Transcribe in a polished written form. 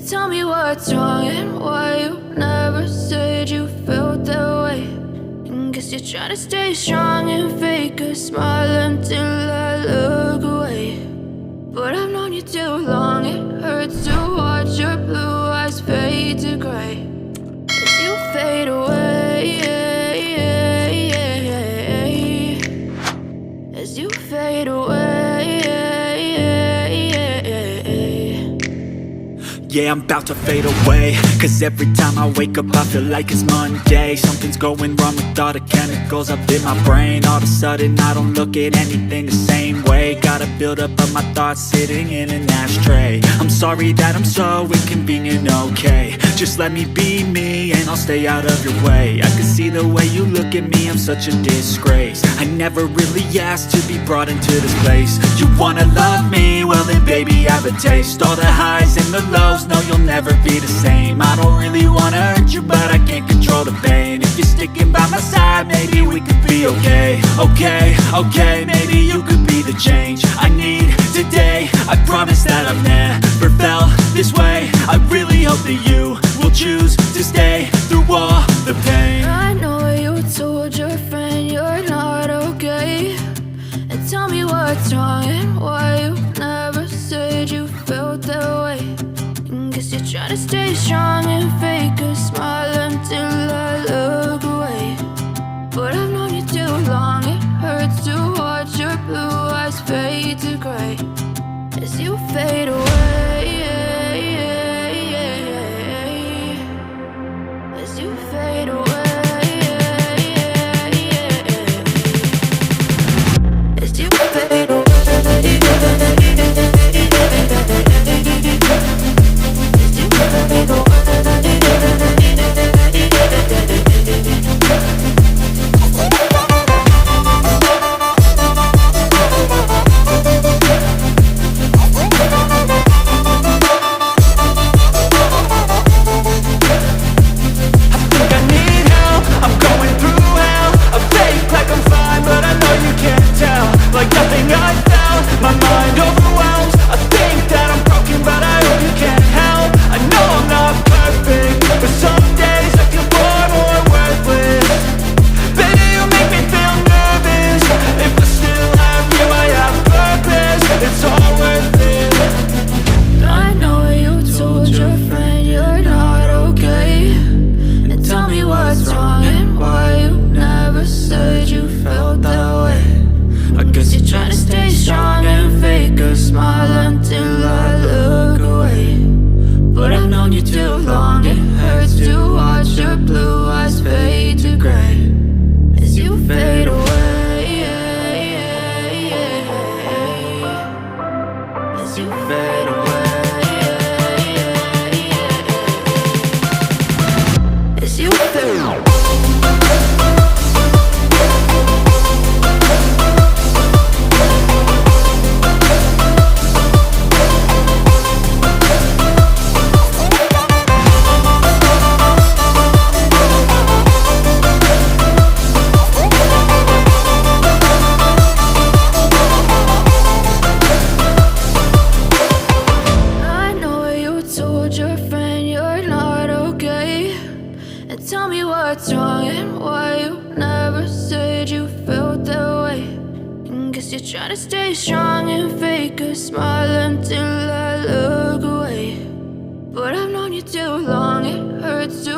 Tell me what's wrong and why you never said you felt that way. And guess you're trying to stay strong and fake a smile until I look away. But I've known you too long, it hurts to watch your blue eyes fade to gray as you fade away, as you fade away. Yeah, I'm about to fade away, cause every time I wake up I feel like it's Monday. Something's going wrong with all the chemicals up in my brain. All of a sudden I don't look at anything the same way. Got a buildup of my thoughts sitting in an ashtray. I'm sorry that I'm so inconvenient, okay. Just let me be me and I'll stay out of your way. I can see the way you look at me, I'm such a disgrace. I never really asked to be brought into this place. You wanna love me? Well then baby I have a taste. All the highs and the lows, no you'll never be the same. I don't really wanna hurt you but I can't control the pain. If you're sticking by my side maybe we could be okay. Okay, maybe you could be the change I need today. I promise that I've never felt this way. I really hope that you will choose to stay through all the pain. I know you told your friend you're not okay. And tell me what's wrong and why you never said you felt that way. And guess you're trying to stay strong and fake a smile until I look away. But I've known you too long, it hurts to watch your blue eyes fade to gray as you fade away, as you fade away, as you fade away. Trying to stay strong and fake a smile until I look away. But I've known you too long, it hurts to